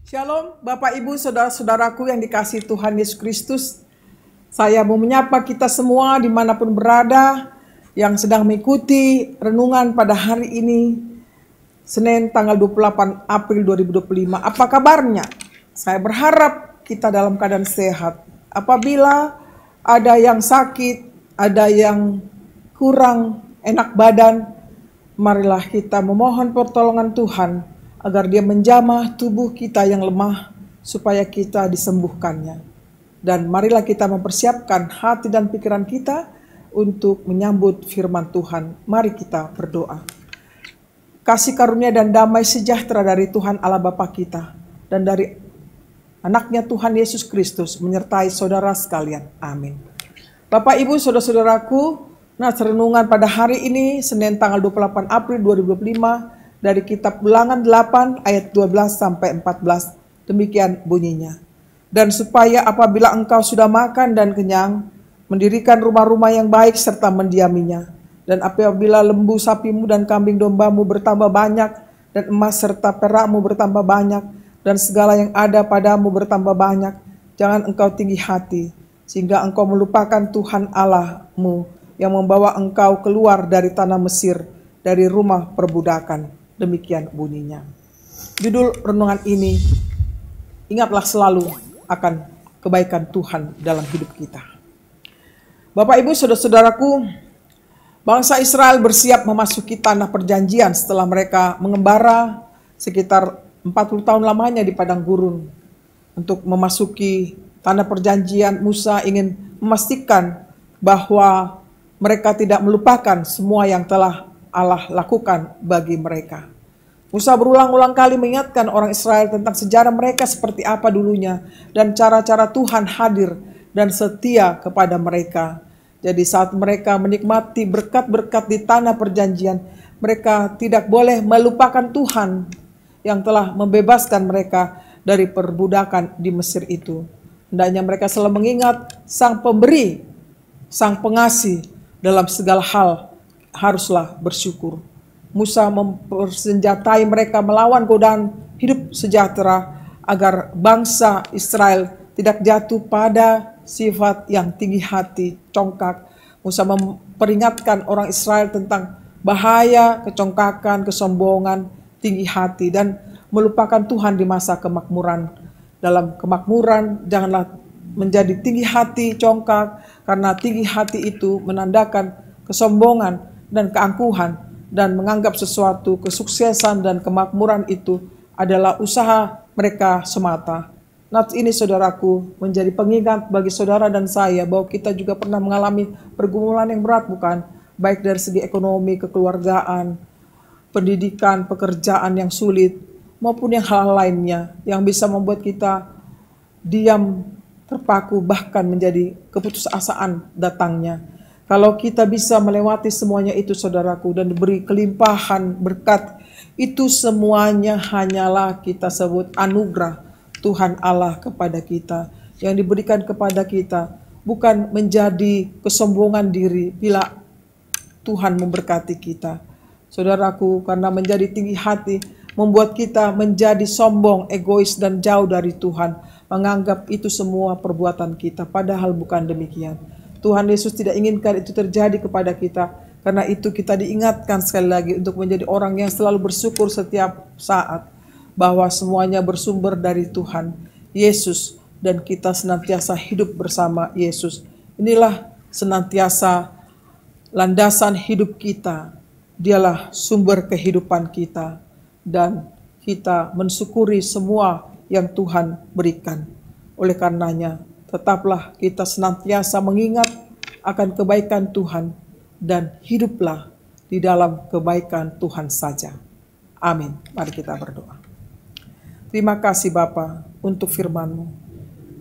Shalom Bapak Ibu Saudara-saudaraku yang dikasihi Tuhan Yesus Kristus. Saya mau menyapa kita semua dimanapun berada yang sedang mengikuti renungan pada hari ini, Senin tanggal 28 April 2025. Apa kabarnya? Saya berharap kita dalam keadaan sehat. Apabila ada yang sakit, ada yang kurang enak badan, marilah kita memohon pertolongan Tuhan agar dia menjamah tubuh kita yang lemah supaya kita disembuhkannya. Dan marilah kita mempersiapkan hati dan pikiran kita untuk menyambut firman Tuhan. Mari kita berdoa. Kasih karunia dan damai sejahtera dari Tuhan Allah Bapa kita dan dari anaknya Tuhan Yesus Kristus menyertai saudara sekalian. Amin. Bapak Ibu Saudara-saudaraku, renungan pada hari ini Senin tanggal 28 April 2025 dari kitab Ulangan 8 ayat 12 sampai 14. Demikian bunyinya. Dan supaya apabila engkau sudah makan dan kenyang, mendirikan rumah-rumah yang baik serta mendiaminya. Dan apabila lembu sapimu dan kambing dombamu bertambah banyak, dan emas serta perakmu bertambah banyak, dan segala yang ada padamu bertambah banyak, jangan engkau tinggi hati, sehingga engkau melupakan Tuhan Allahmu yang membawa engkau keluar dari tanah Mesir, dari rumah perbudakan. Demikian bunyinya. Judul renungan ini, ingatlah selalu akan kebaikan Tuhan dalam hidup kita. Bapak Ibu Saudara-saudaraku, bangsa Israel bersiap memasuki tanah perjanjian setelah mereka mengembara sekitar 40 tahun lamanya di padang gurun. Untuk memasuki tanah perjanjian, Musa ingin memastikan bahwa mereka tidak melupakan semua yang telah Allah lakukan bagi mereka. Musa berulang-ulang kali mengingatkan orang Israel tentang sejarah mereka seperti apa dulunya dan cara-cara Tuhan hadir dan setia kepada mereka. Jadi saat mereka menikmati berkat-berkat di tanah perjanjian, mereka tidak boleh melupakan Tuhan yang telah membebaskan mereka dari perbudakan di Mesir itu. Hendaknya mereka selalu mengingat Sang Pemberi, Sang Pengasih dalam segala hal. Haruslah bersyukur. Musa mempersenjatai mereka melawan godaan hidup sejahtera agar bangsa Israel tidak jatuh pada sifat yang tinggi hati, congkak. Musa memperingatkan orang Israel tentang bahaya kecongkakan, kesombongan, tinggi hati dan melupakan Tuhan di masa kemakmuran. Dalam kemakmuran janganlah menjadi tinggi hati, congkak, karena tinggi hati itu menandakan kesombongan dan keangkuhan dan menganggap sesuatu kesuksesan dan kemakmuran itu adalah usaha mereka semata. Ini saudaraku menjadi pengingat bagi saudara dan saya bahwa kita juga pernah mengalami pergumulan yang berat, bukan? Baik dari segi ekonomi, kekeluargaan, pendidikan, pekerjaan yang sulit, maupun yang hal lainnya yang bisa membuat kita diam, terpaku, bahkan menjadi keputusasaan datangnya. Kalau kita bisa melewati semuanya itu saudaraku dan diberi kelimpahan berkat, itu semuanya hanyalah kita sebut anugerah Tuhan Allah kepada kita. Yang diberikan kepada kita bukan menjadi kesombongan diri bila Tuhan memberkati kita. Saudaraku, karena menjadi tinggi hati membuat kita menjadi sombong, egois dan jauh dari Tuhan. Menganggap itu semua perbuatan kita, padahal bukan demikian. Tuhan Yesus tidak inginkan itu terjadi kepada kita. Karena itu kita diingatkan sekali lagi untuk menjadi orang yang selalu bersyukur setiap saat. Bahwa semuanya bersumber dari Tuhan Yesus. Dan kita senantiasa hidup bersama Yesus. Inilah senantiasa landasan hidup kita. Dialah sumber kehidupan kita. Dan kita mensyukuri semua yang Tuhan berikan. Oleh karenanya, tetaplah kita senantiasa mengingat akan kebaikan Tuhan dan hiduplah di dalam kebaikan Tuhan saja. Amin. Mari kita berdoa. Terima kasih Bapa untuk firman-Mu.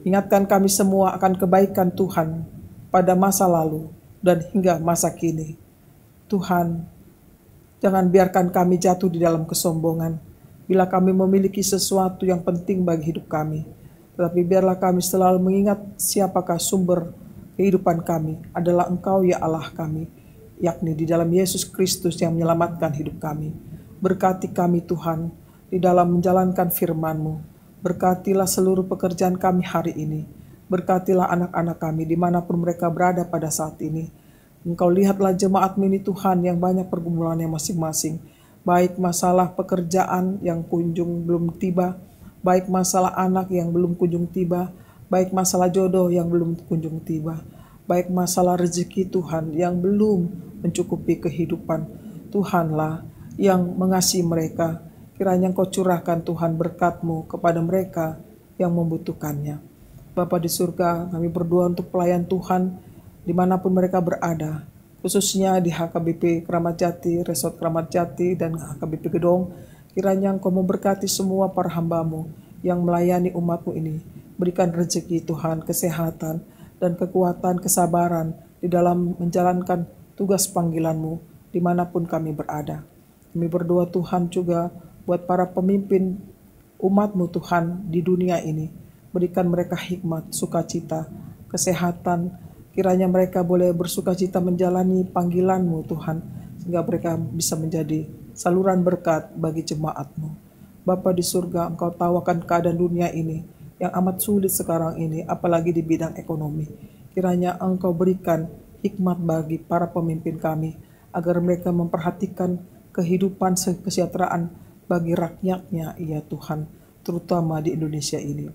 Ingatkan kami semua akan kebaikan Tuhan pada masa lalu dan hingga masa kini. Tuhan, jangan biarkan kami jatuh di dalam kesombongan bila kami memiliki sesuatu yang penting bagi hidup kami. Tetapi biarlah kami selalu mengingat siapakah sumber kehidupan kami adalah Engkau ya Allah kami, yakni di dalam Yesus Kristus yang menyelamatkan hidup kami. Berkati kami Tuhan di dalam menjalankan firman-Mu. Berkatilah seluruh pekerjaan kami hari ini. Berkatilah anak-anak kami dimanapun mereka berada pada saat ini. Engkau lihatlah jemaat ini Tuhan yang banyak pergumulannya masing-masing. Baik masalah pekerjaan yang kunjung belum tiba, baik masalah anak yang belum kunjung tiba, baik masalah jodoh yang belum kunjung tiba, baik masalah rezeki Tuhan yang belum mencukupi kehidupan. Tuhanlah yang mengasihi mereka. Kiranya Engkau curahkan Tuhan berkat-Mu kepada mereka yang membutuhkannya. Bapa di surga, kami berdoa untuk pelayan Tuhan dimanapun mereka berada, khususnya di HKBP Kramat Jati, Resort Kramat Jati, dan HKBP Gedong. Kiranya Engkau memberkati semua para hamba-Mu yang melayani umat-Mu ini. Berikan rezeki Tuhan, kesehatan, dan kekuatan, kesabaran di dalam menjalankan tugas panggilan-Mu dimanapun kami berada. Kami berdoa Tuhan juga buat para pemimpin umat-Mu Tuhan di dunia ini. Berikan mereka hikmat, sukacita, kesehatan. Kiranya mereka boleh bersukacita menjalani panggilan-Mu Tuhan, sehingga mereka bisa menjadi saluran berkat bagi jemaat-Mu. Bapa di surga, Engkau tahu akan keadaan dunia ini yang amat sulit sekarang ini, apalagi di bidang ekonomi. Kiranya Engkau berikan hikmat bagi para pemimpin kami, agar mereka memperhatikan kehidupan kesejahteraan bagi rakyatnya, ya Tuhan, terutama di Indonesia ini.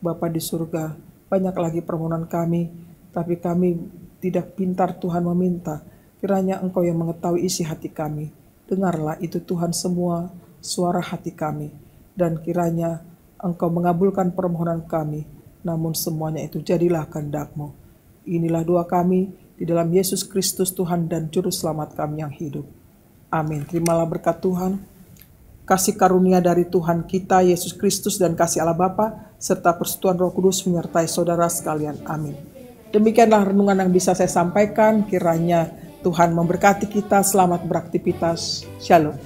Bapa di surga, banyak lagi permohonan kami, tapi kami tidak pintar Tuhan meminta. Kiranya Engkau yang mengetahui isi hati kami. Dengarlah itu Tuhan semua suara hati kami, dan kiranya Engkau mengabulkan permohonan kami, namun semuanya itu jadilah kehendak-Mu. Inilah doa kami di dalam Yesus Kristus Tuhan dan Juru Selamat kami yang hidup. Amin. Terimalah berkat Tuhan, kasih karunia dari Tuhan kita Yesus Kristus dan kasih Allah Bapa serta persekutuan Roh Kudus menyertai saudara sekalian. Amin. Demikianlah renungan yang bisa saya sampaikan. Kiranya Tuhan memberkati kita. Selamat beraktivitas. Shalom.